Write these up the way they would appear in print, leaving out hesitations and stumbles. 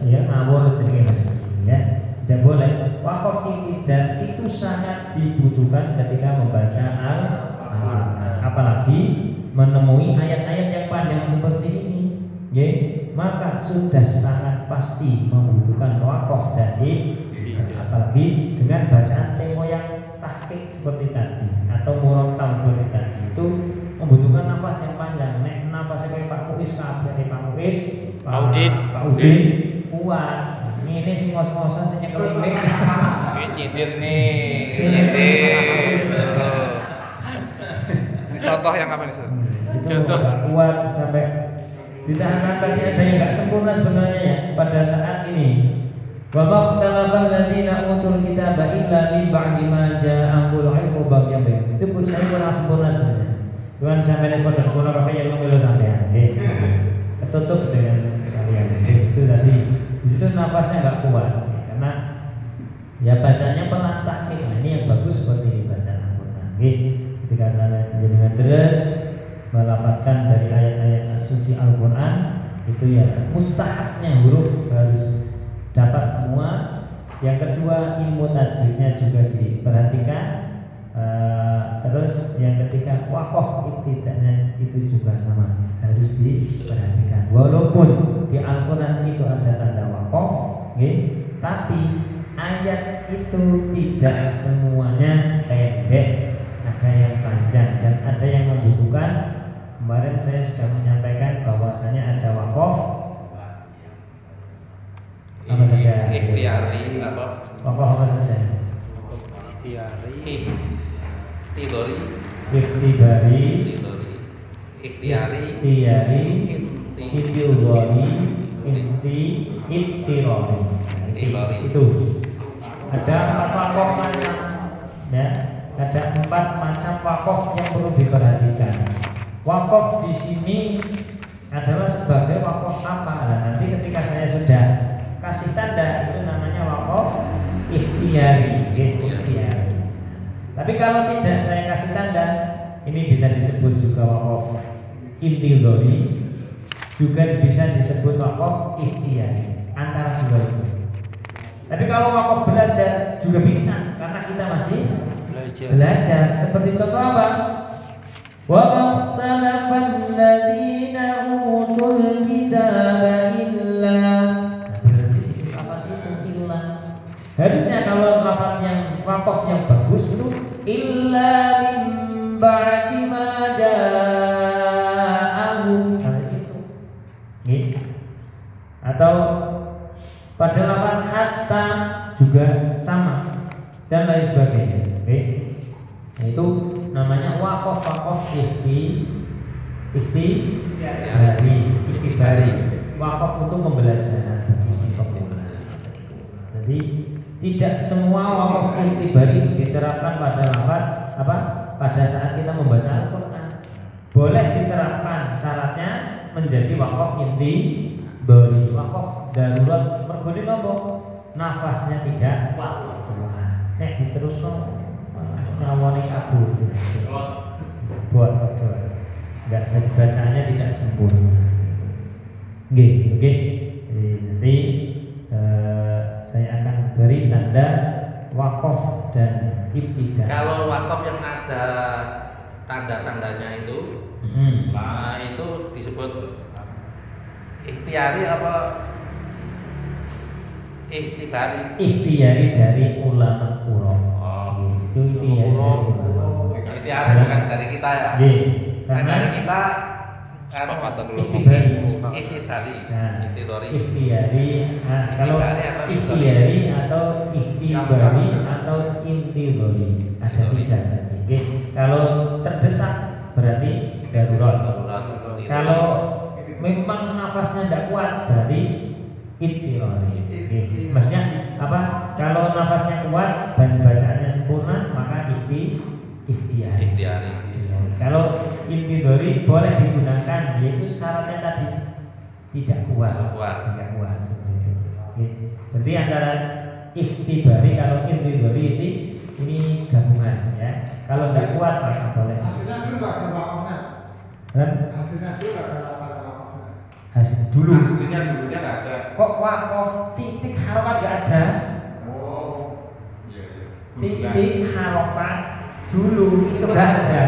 ya ngawur jenenge ya. Tidak boleh. Wakaf iktidal itu sangat dibutuhkan ketika membaca Al-Qur'an, apalagi menemui ayat-ayat yang panjang seperti ini. Ya, maka sudah sangat pasti membutuhkan wakaf dan iktidal, apalagi dengan bacaan tempo yang tahqiq seperti tadi atau murattal seperti tadi, itu membutuhkan nafas yang panjang. Nek nafasnya kayak Pak Muiz kabeh, Pak Muiz, Pak Udin kuat. Ini sing ngos-ngosan sing nyekel ini. Nyitir nih. Nyitir. Contoh yang apa nih, Ustaz? Contoh kuat sampai ditahan. Tadi ada yang enggak sempurna sebenarnya ya pada saat ini. Wa makhtalafal ladzina utul kitaba illa min ba'di ma ja'ahul ilmu baghyan bainahum. Itu pun saya kurang sempurna sebenarnya. Tuhan sampai pada sempurna pakai yang melu sampean. Ketutup dengan kalian. Itu tadi. Di situ nafasnya nggak kuat karena ya bacanya pelan tahqiq. Nah, ini yang bagus seperti ini bacaan Al-Qur'an. Ketika saya jenengan terus melafadzkan dari ayat-ayat suci Al-Qur'an, itu ya mustahabnya huruf harus dapat semua. Yang kedua, ilmu tajwidnya juga diperhatikan. Terus yang ketiga, wakaf iktidalnya itu juga sama, harus diperhatikan. Walaupun di Al-Qur'an itu ada tanda wakaf, tapi ayat itu tidak semuanya pendek, ada yang panjang dan ada yang membutuhkan. Kemarin saya sudah menyampaikan bahwasanya ada wakaf apa saja? Ikhtiyari apa? Wakaf apa saja? Ikhtiyari, ikhtiyari, ittirori. Itu ada 4 wakaf macam, ya. Ada 4 macam wakaf yang perlu diperhatikan. Wakaf di sini adalah sebagai wakaf apa? Nah, nanti ketika saya sudah kasih tanda itu namanya wakaf ikhtiyari. Tapi kalau tidak saya kasih tanda, ini bisa disebut juga wakaf intidhari, juga bisa disebut wakaf ikhtiyari, antara dua itu. Tapi kalau wakaf belajar juga bisa, karena kita masih belajar. Seperti contoh apa? Wa makhtalafal ladzina utul kitaba illa. Berarti di sini lafaz itu illa. Harusnya kalau lafaz yang wakaf yang bagus itu illa min ba'di ma ja'ahum, sampai situ. Atau pada lafaz hatta juga sama dan lain sebagainya. Itu namanya wakaf ikhtibari, wakaf untuk pembelajaran bagi si pemula. Jadi tidak semua wakaf ikhtibari itu diterapkan pada lafaz apa? Pada saat kita membaca Al-Qur'an. Boleh diterapkan, syaratnya menjadi wakaf intidhari, wakaf darurat. Mergone napa? Nafasnya tidak kuat. Nek diterusno ngawani kabur. Buat betul. Enggak jadi bacaannya tidak sempurna. Oke. Nanti saya akan beri tanda wakaf dan ibtida. Kalau wakaf yang ada tanda-tandanya itu, nah itu disebut ikhtiyari apa ikhtibari? Ikhtiyari dari ulama qura. Itu ikhtiyari dari ulama. Ikhtiyari bukan dari kita ya. Karena dari kita kan ikhtibari. Kalau ikhtiyari atau ikhtibari atau intidhari ada 3 berarti. Kalau terdesak berarti darurat. Kalau memang nafasnya tidak kuat berarti ittirari. Maksudnya apa? Kalau nafasnya kuat dan bacaannya sempurna maka ikhtiyari. Kalau intidhari boleh digunakan, yaitu syaratnya tadi tidak kuat. Tidak kuat seperti itu. Berarti antara ikhtibari kalau intidhari ini gabungan ya. Kalau tidak kuat maka boleh. Hasilnya dulu nggak ada wakafnya. Hasilnya dulu nggak ada wakafnya. Hasil dulu. Hasilnya dulunya nggak ada. Kok wakof titik harokat nggak ada. Titik harokat dulu itu nggak ada.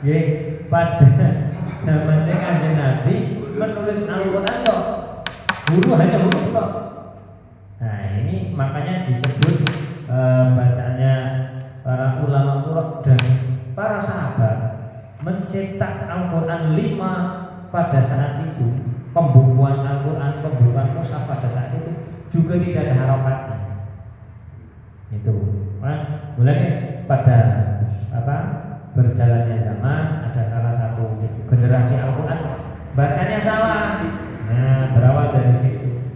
Ya, pada zamannya Kanjeng Nabi menulis Al-Quran kok huruf hanya huruf kok. Nah ini makanya disebut bacaannya para ulama Qur'an dan para sahabat mencetak Al-Quran 5 pada saat itu. Pembukuan Al-Quran, pembukuan mushaf pada saat itu juga tidak ada harokatnya. Itu, mulai pada berjalannya zaman ada salah satu generasi Al-Quran bacanya salah. Nah, berawal dari situ.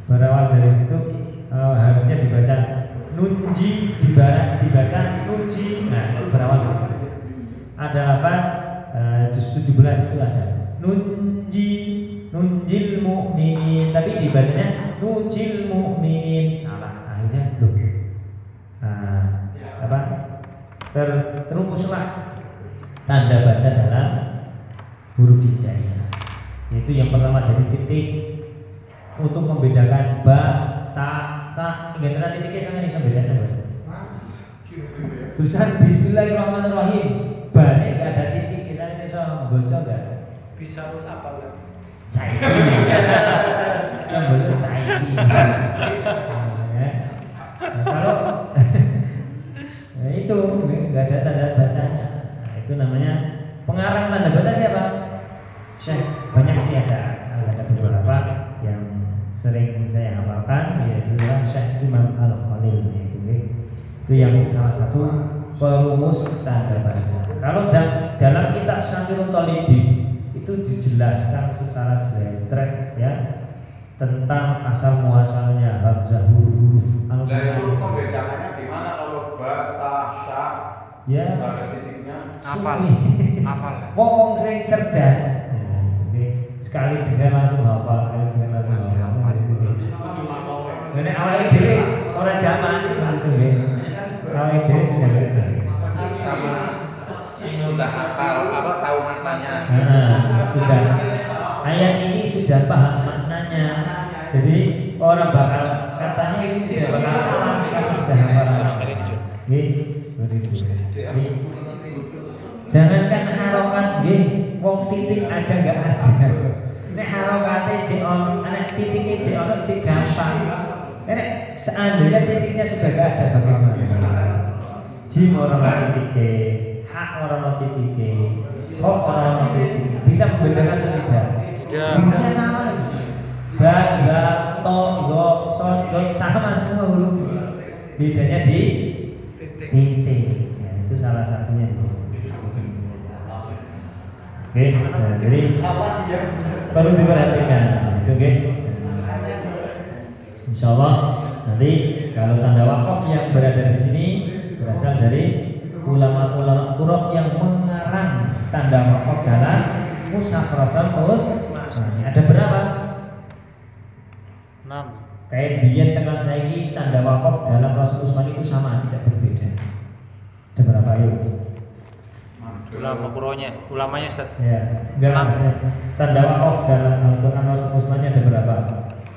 Berawal dari situ harusnya dibaca nunji, dibaca nuji. Nah, itu berawal dari situ. Ada apa? Juz 17 itu ada nunjil mu'minin, tapi dibacanya nujil mu'minin, salah. Akhirnya loh, terumuslah tanda baca dalam huruf hijaiyah. Yaitu yang pertama dari titik untuk membedakan ba, ta, sa. Ingat titiknya sama ini bedanya apa? Tulisan Bismillahirrahmanirrahim, ba nya nggak ada titik, misalnya ini bisa baca nggak? Bisa terus apa kan? Cair, sambil cair. Kalau itu nggak ada tanda bacanya, nah, itu namanya pengarang tanda baca siapa? Syekh. Banyak sih ada beberapa yang sering saya hafalkan, yaitu Syekh Imam Al-Khalil, itu yang salah satu perumus tanda baca. Kalau dalam kitab Syamilul Talibin itu dijelaskan secara jelas ya tentang asal muasalnya hamzah huruf-huruf Al-Quran. Itu pembedaannya gimana kalau ba, ta, sa? Ya. Ada titiknya. Apal. Wong sing cerdas. Sekali dengar langsung hafal, sekali dengar langsung hafal. Ini awalnya dhewe orang zaman itu ya. Awalnya dhewe sudah kerja. Sudah hafal tahu maknanya. Sudah. Ayat ini sudah paham maknanya. Jadi orang bakal katanya itu tidak bakal salah kalau sudah hafal. Begitu. Jangankan harokat nggih, wong titik aja enggak ada. Nek harokate jek ono, nek titike jek ono jek gampang. Nek seandainya titiknya sudah enggak ada bagaimana? Jim orang titike, hak orang titike, kok orang titike. Bisa membedakan atau tidak? Hurufnya sama. Dan, ba, to, yo, son, do sama semua huruf. Bedanya di titik. Ya, itu salah satunya di situ. Oke, nah, jadi perlu diperhatikan, itu oke. Insya Allah nanti kalau tanda wakaf yang berada di sini berasal dari ulama-ulama Qur'an yang mengarang tanda wakaf dalam mushaf Rasul. Nah, ada berapa? 6. Kayak biyen tekan saiki tanda wakaf dalam Rasul Usman itu sama, tidak berbeda. Ada berapa yuk? Ulama Qur'annya, ulamanya Ustaz. Ya, enggak maksudnya tanda wakaf dalam Al-Quran Rasul Usmannya ada berapa?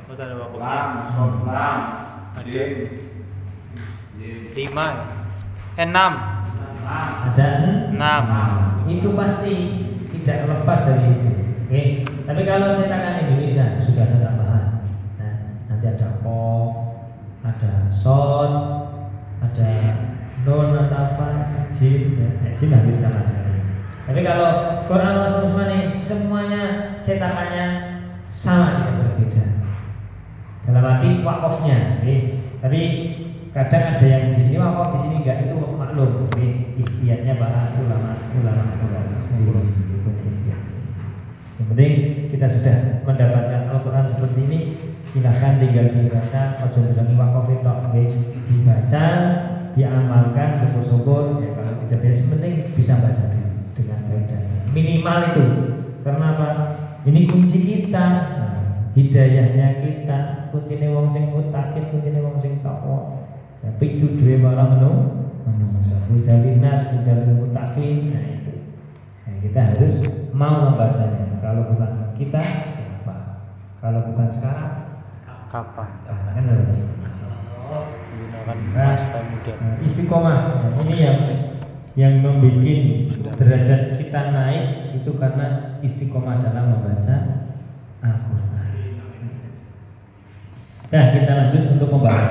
Oh, tanda wakaf. Lam, sod, lam, Ada 5. 6. Ada 6. Itu pasti tidak lepas dari itu. Oke. Tapi kalau cetakan Indonesia sudah ada tambahan. Nah, nanti ada qaf, ada sod, ada nun atau apa, jim, ya. Jim hampir sama aja. Tapi kalau Quran Rasul Usmani semuanya cetakannya sama, tidak berbeda. Dalam arti wakafnya, tapi kadang ada yang di sini wakaf, di sini enggak, itu maklum. Ikhtiarnya para ulama sendiri punya ikhtiar. Yang penting kita sudah mendapatkan Al-Quran seperti ini, silahkan tinggal dibaca, ojo ndelok wakaf itu, dibaca, diamalkan, syukur-syukur. Ya, kalau tidak biasa, penting bisa baca dulu dengan kaidah minimal itu. Karena apa? Ini kunci kita, hidayahnya kita, kuncine wong sing mutakin, kuncine wong sing takwa. Ya, pitu dhewe para menungso. Hidalinas, hidalil mutakin. Nah itu. Nah, kita harus mau membacanya. Kalau bukan kita, siapa? Kalau bukan sekarang, Kapan? Kan seperti itu. Gunakan Nah, masa muda. istiqomah. Nah, ini yang membuat derajat kita naik itu karena istiqomah dalam membaca Al-Quran. Nah, kita lanjut untuk membahas